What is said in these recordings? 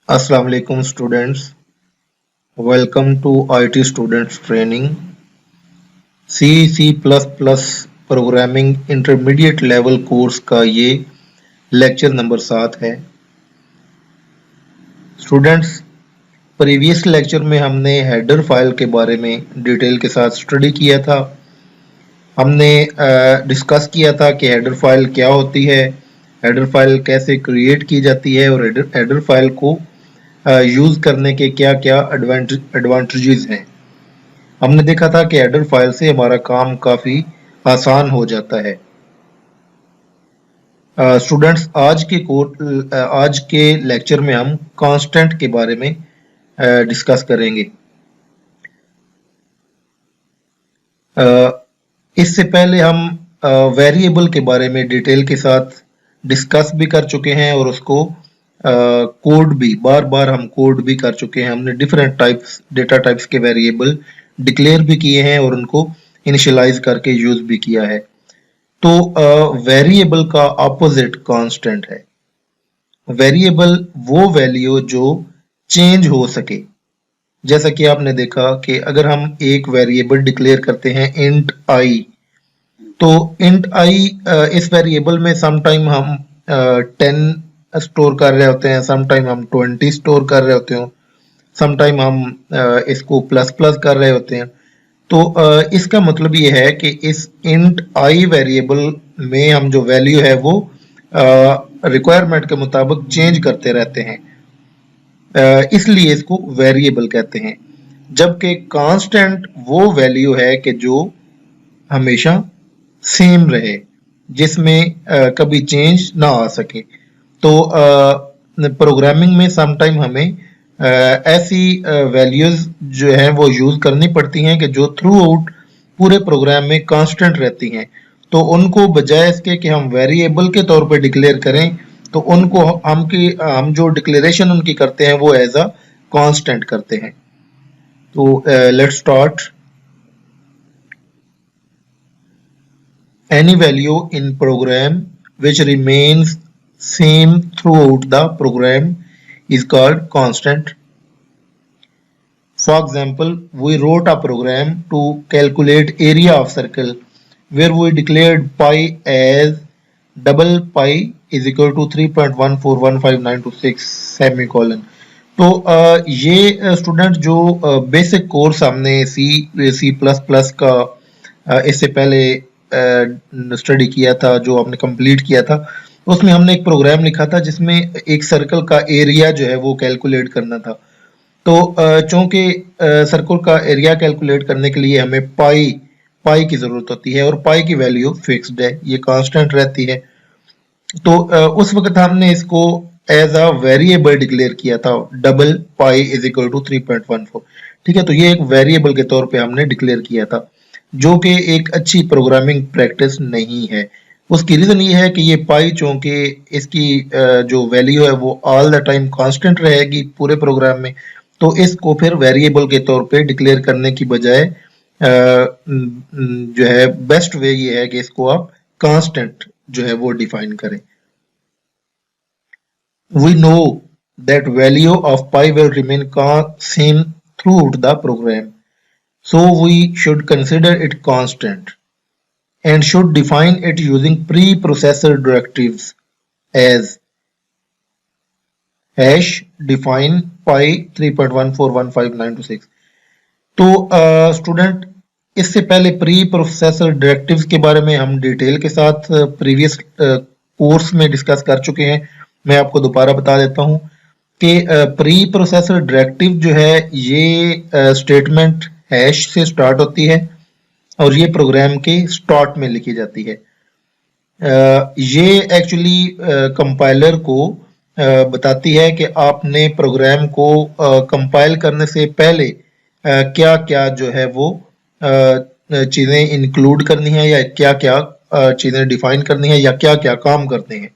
Assalamu alaikum students. Welcome to IT Students Training. C programming intermediate level course का ये lecture number 7 है। Students, previous lecture में हमने header file के बारे में डिटेल के साथ स्टडी किया था। हमने डिस्कस किया था कि हेडर फाइल क्या होती है, हेडर फाइल कैसे क्रिएट की जाती है और हेडर फाइल को यूज़ करने के क्या क्या एडवांटेजेस हैं। हमने देखा था कि हेडर फाइल से हमारा काम काफ़ी आसान हो जाता है। स्टूडेंट्स, आज के लेक्चर में हम कांस्टेंट के बारे में डिस्कस करेंगे। इससे पहले हम वेरिएबल के बारे में डिटेल के साथ डिस्कस भी कर चुके हैं और उसको कोड भी बार हम कोड भी कर चुके हैं। हमने डिफरेंट डेटा टाइप्स के वेरिएबल डिक्लेयर भी किए हैं और उनको इनिशियलाइज करके यूज भी किया है। तो वेरिएबल का ऑपोजिट कांस्टेंट है। वेरिएबल वो वैल्यू जो चेंज हो सके। जैसा कि आपने देखा कि अगर हम एक वेरिएबल डिक्लेयर करते हैं इंट आई, तो इंट आई इस वेरिएबल में समटाइम हम 10 स्टोर कर रहे होते हैं, समटाइम हम 20 स्टोर कर रहे होते हैं, समटाइम हम इसको प्लस कर रहे होते हैं। तो इसका मतलब ये है कि इस इंट आई वेरिएबल में हम जो वैल्यू है वो रिक्वायरमेंट के मुताबिक चेंज करते रहते हैं, इसलिए इसको वेरिएबल कहते हैं। जबकि कांस्टेंट वो वैल्यू है कि जो हमेशा सेम रहे, जिसमें कभी चेंज ना आ सके। तो प्रोग्रामिंग में समटाइम हमें ऐसी वैल्यूज जो है वो यूज करनी पड़ती हैं कि जो थ्रू आउट पूरे प्रोग्राम में कांस्टेंट रहती हैं। तो उनको बजाय इसके कि हम वेरिएबल के तौर पे डिक्लेयर करें, तो उनको हम जो डिक्लेरेशन उनकी करते हैं वो एज अ कांस्टेंट करते हैं। तो let's start. Any value in program which remains same throughout the program is called constant. For example, we wrote a program to calculate area of circle where we declared pi as double pi is equal to 3.1415926 semicolon. तो ये student जो basic course हमने C plus plus का इससे पहले study किया था, जो हमने कंप्लीट किया था, उसमें हमने एक प्रोग्राम लिखा था जिसमें एक सर्कल का एरिया जो है वो कैलकुलेट करना था। तो चूंकि सर्कल का एरिया कैलकुलेट करने के लिए हमें पाई की जरूरत होती है और पाई की वैल्यू फिक्स्ड है, ये कांस्टेंट रहती है। तो उस वक्त हमने इसको एज अ वेरिएबल डिक्लेयर किया था, double pi is equal to 3.14। ठीक है, तो ये एक वेरिएबल के तौर पे हमने डिक्लेयर किया था, जो कि एक अच्छी प्रोग्रामिंग प्रैक्टिस नहीं है। उसकी रीजन ये है कि ये पाई चूंकि इसकी जो वैल्यू है वो ऑल द टाइम कांस्टेंट रहेगी पूरे प्रोग्राम में, तो इसको फिर वेरिएबल के तौर पे डिक्लेयर करने की बजाय जो है बेस्ट वे ये है कि इसको आप कांस्टेंट जो है वो डिफाइन करें। We know that value of pi will remain same throughout the program, so we should consider it constant and should define it using preprocessor directives as hash define pi 3.1415926। तो student, इससे पहले pre processor directives के बारे में हम detail के साथ previous course में डिस्कस कर चुके हैं। मैं आपको दोबारा बता देता हूं कि प्री प्रोसेसर डायरेक्टिव जो है ये स्टेटमेंट हैश से स्टार्ट होती है और ये प्रोग्राम के स्टार्ट में लिखी जाती है। ये एक्चुअली कंपाइलर को बताती है कि आपने प्रोग्राम को कंपाइल करने से पहले क्या क्या जो है वो चीज़ें इंक्लूड करनी है या क्या क्या चीज़ें डिफाइन करनी है या क्या क्या काम करते हैं।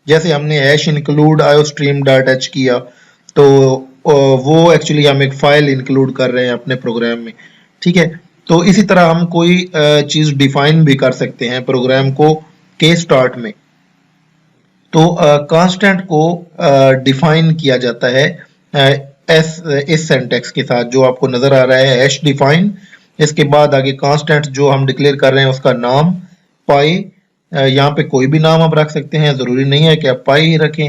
जैसे हमने हैश इंक्लूड iostream.h किया, तो वो एक्चुअली हम एक फाइल इंक्लूड कर रहे हैं अपने प्रोग्राम में। ठीक है, तो इसी तरह हम कोई चीज़ डिफाइन भी कर सकते हैं प्रोग्राम को के स्टार्ट में। तो कांस्टेंट को डिफाइन किया जाता है एस इस सिंटैक्स के साथ जो आपको नजर आ रहा है हैश डिफाइन, इसके बाद आगे कांस्टेंट जो हम डिक्लेयर कर रहे हैं उसका नाम पाई, यहाँ पे कोई भी नाम आप रख सकते हैं, जरूरी नहीं है कि आप पाई ही रखें,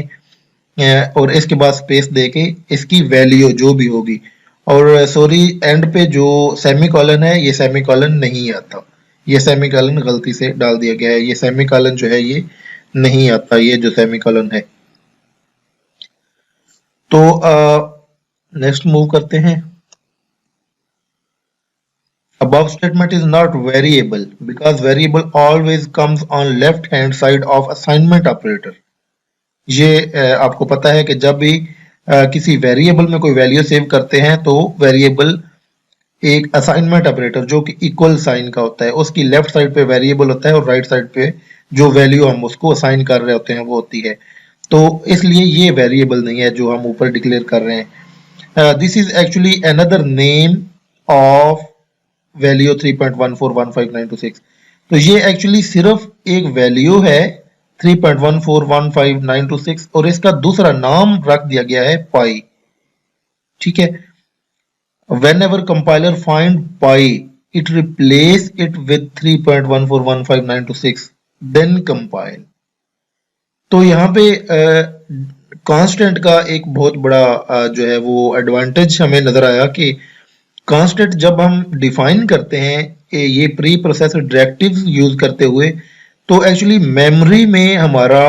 और इसके बाद स्पेस देके इसकी वैल्यू जो भी होगी, और सॉरी एंड पे जो सेमीकोलन है ये सेमीकोलन नहीं आता, ये सेमीकोलन गलती से डाल दिया गया है, ये सेमीकोलन जो है ये नहीं आता, ये जो सेमीकोलन है। तो नेक्स्ट मूव करते हैं। Above statement is not variable because variable always comes on left hand side of assignment operator। ये आपको पता है कि जब भी किसी वेरिएबल में कोई वैल्यू सेव करते हैं तो वेरिएबल एक असाइनमेंट ऑपरेटर जो कि इक्वल साइन का होता है उसकी लेफ्ट साइड पे वेरिएबल होता है और राइट साइड पे जो वैल्यू हम उसको असाइन कर रहे होते हैं वो होती है, तो इसलिए ये वेरिएबल नहीं है जो हम ऊपर डिक्लेयर कर रहे हैं। This is actually another name of value 3.1415926। तो ये एक्चुअली सिर्फ एक वैल्यू है 3.1415926 और इसका दूसरा नाम रख दिया गया है पाई, ठीक है। Whenever compiler find pi, it replace it with 3.1415926 then compile। तो यहाँ पे कांस्टेंट का एक बहुत बड़ा जो है वो एडवांटेज हमें नजर आया कि कांस्टेंट जब हम डिफाइन करते हैं ये प्री प्रोसेसर डायरेक्टिव्स यूज करते हुए, तो एक्चुअली मेमोरी में हमारा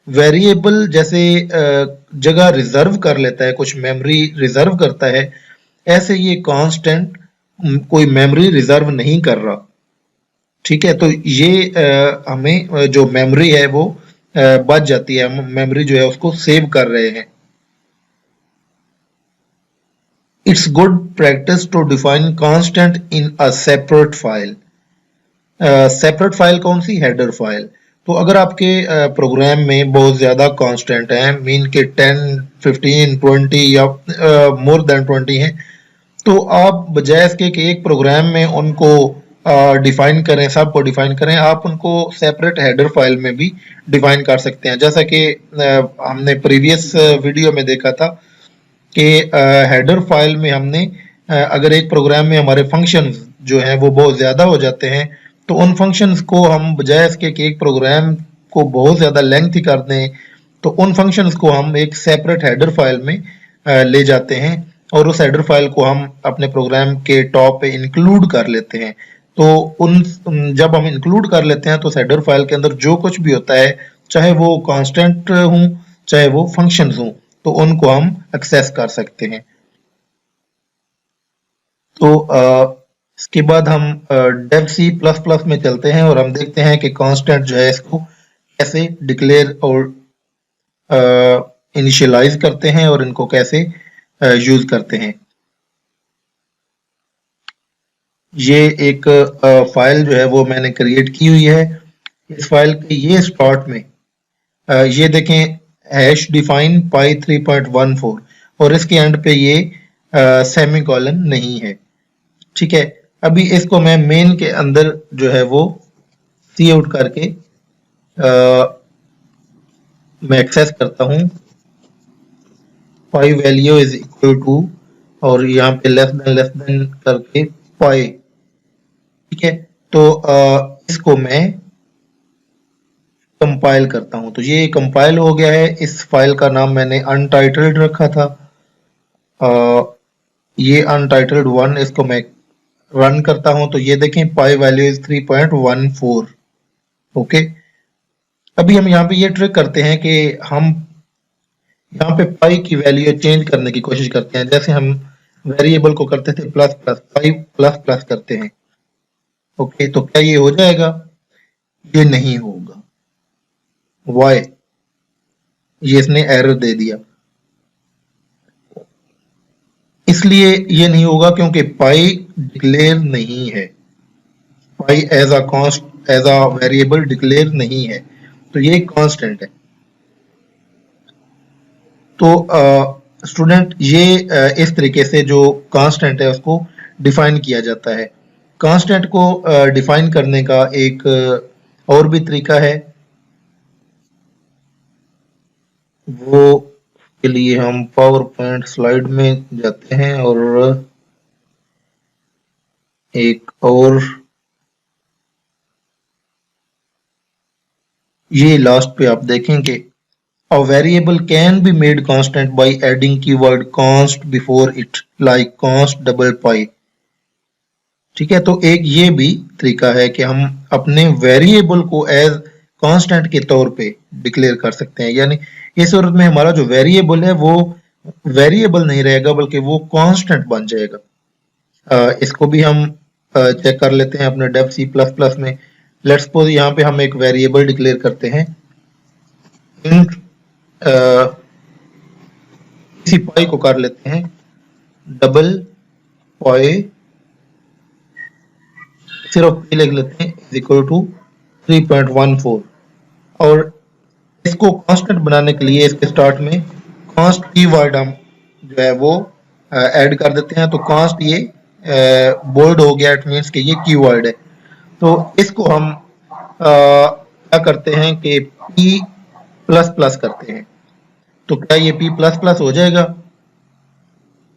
वेरिएबल जैसे जगह रिजर्व कर लेता है, कुछ मेमोरी रिजर्व करता है, ऐसे ये कांस्टेंट कोई मेमोरी रिजर्व नहीं कर रहा, ठीक है। तो ये हमें जो मेमोरी है वो बच जाती है, हम मेमोरी जो है उसको सेव कर रहे हैं। It's good practice to define constant in a separate file। Separate file कौन सी? Header file. तो अगर आपके प्रोग्राम में बहुत ज्यादा कांस्टेंट हैं, मीन के 10, 15, 20 या मोर देन 20 हैं, तो आप बजाय इसके कि एक प्रोग्राम में उनको डिफाइन करें, सबको डिफाइन करें, आप उनको सेपरेट हेडर फाइल में भी डिफाइन कर सकते हैं। जैसा कि हमने प्रीवियस वीडियो में देखा था कि हेडर फाइल में हमने अगर एक प्रोग्राम में हमारे फंक्शंस जो हैं वो बहुत ज़्यादा हो जाते हैं, तो उन फंक्शंस को हम बजाय इसके कि एक प्रोग्राम को बहुत ज़्यादा लेंथी कर दें, तो उन फंक्शंस को हम एक सेपरेट हेडर फाइल में ले जाते हैं और उस हेडर फाइल को हम अपने प्रोग्राम के टॉप पे इंक्लूड कर लेते हैं। तो जब हम इंक्लूड कर लेते हैं तो उस हेडर फाइल के अंदर जो कुछ भी होता है, चाहे वो कांस्टेंट हों चाहे वो फंक्शंस हों, तो उनको हम एक्सेस कर सकते हैं। तो इसके बाद हम डेव सी प्लस प्लस में चलते हैं और हम देखते हैं कि कांस्टेंट जो है इसको कैसे डिक्लेयर और इनिशियलाइज करते हैं और इनको कैसे यूज करते हैं। ये एक फाइल जो है वो मैंने क्रिएट की हुई है। इस फाइल के ये स्टार्ट में ये देखें हैश डिफाइन पाई 3.14 और इसके एंड पे ये सेमीकोलन नहीं है, ठीक है। अभी इसको मैं मेन के अंदर जो है वो सी आउट करके मैं एक्सेस करता हूं, pi value is equal to और यहाँ पे लेस देन करके पाई, ठीक है। तो इसको मैं कंपाइल करता हूं, तो ये कंपाइल हो गया है। इस फाइल का नाम मैंने अनटाइटल्ड रखा था, ये अनटाइटल्ड 1, इसको मैं रन करता हूं तो ये देखें पाई वैल्यू इज 3.14। ओके, अभी हम यहाँ पे ये ट्रिक करते हैं कि हम यहाँ पे पाई की वैल्यू चेंज करने की कोशिश करते हैं। जैसे हम वेरिएबल को करते थे plus plus, pi plus plus करते हैं। ओके, तो क्या ये हो जाएगा? ये नहीं होगा। वाई? ये इसने एरर दे दिया, इसलिए ये नहीं होगा क्योंकि पाई डिक्लेयर नहीं है, पाई एज अ वेरिएबल डिक्लेयर नहीं है, तो ये कांस्टेंट है। तो स्टूडेंट ये इस तरीके से जो कांस्टेंट है उसको डिफाइन किया जाता है। कांस्टेंट को डिफाइन करने का एक और भी तरीका है, वो के लिए हम पावर पॉइंट स्लाइड में जाते हैं और एक और ये लास्ट पे आप देखेंगे a variable can be made constant by adding keyword const before it like const double pi। ठीक है, तो एक ये भी तरीका है कि हम अपने वेरिएबल को एज कांस्टेंट के तौर पे डिक्लेयर कर सकते हैं, यानी इस सूरत में हमारा जो वेरिएबल है वो वेरिएबल नहीं रहेगा बल्कि वो कांस्टेंट बन जाएगा। इसको भी हम चेक कर लेते हैं अपने डेफ सी प्लस प्लस में। लेट्स सपोज यहाँ पे हम एक वेरिएबल डिक्लेयर करते हैं इंट किसी पाई को कर लेते हैं डबल पाई, सिर्फ पी लिख लेते हैं इज इक्वल टू 3.14 और इसको कांस्टेंट बनाने के लिए इसके स्टार्ट में कांस्ट कीवर्ड हम जो है वो ऐड कर देते हैं। तो कांस्ट ये बोल्ड हो गया, इट मींस कि ये कीवर्ड है। तो इसको हम क्या करते हैं कि p प्लस प्लस करते हैं। तो क्या ये p प्लस प्लस हो जाएगा?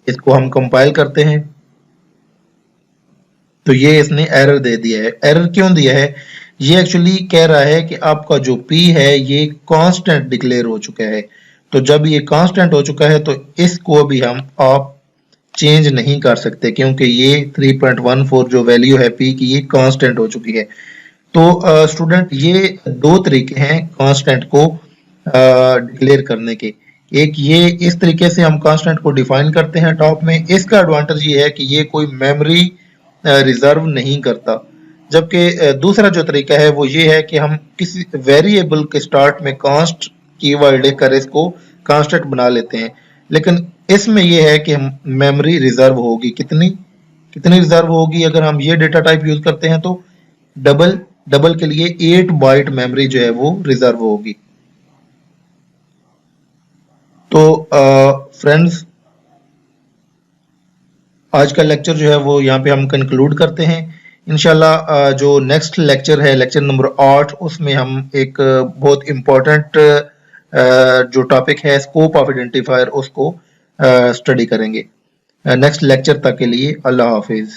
इसको हम कंपाइल करते हैं तो ये इसने एरर दे दिया है। एरर क्यों दिया है? ये एक्चुअली कह रहा है कि आपका जो p है ये कांस्टेंट डिक्लेयर हो चुका है। तो जब ये कांस्टेंट हो चुका है तो इसको भी हम आप चेंज नहीं कर सकते क्योंकि ये 3.14 जो वैल्यू है p की ये कांस्टेंट हो चुकी है। तो स्टूडेंट ये दो तरीके हैं कांस्टेंट को डिक्लेयर करने के। एक ये इस तरीके से हम कांस्टेंट को डिफाइन करते हैं टॉप में। इसका एडवांटेज ये है कि ये कोई मेमोरी रिजर्व नहीं करता, जबकि दूसरा जो तरीका है वो ये है कि हम किसी वेरिएबल के स्टार्ट में कांस्ट कीवर्ड लेकर इसको कांस्टेंट बना लेते हैं। लेकिन इसमें यह है कि हम मेमोरी रिजर्व होगी, कितनी रिजर्व होगी? अगर हम ये डेटा टाइप यूज करते हैं तो डबल के लिए 8 बाइट मेमोरी जो है वो रिजर्व होगी। तो फ्रेंड्स आज का लेक्चर जो है वो यहाँ पे हम कंक्लूड करते हैं। इंशाल्लाह जो नेक्स्ट लेक्चर है लेक्चर नंबर 8, उसमें हम एक बहुत इम्पोर्टेंट जो टॉपिक है स्कोप ऑफ आइडेंटिफायर उसको स्टडी करेंगे। नेक्स्ट लेक्चर तक के लिए अल्लाह हाफिज।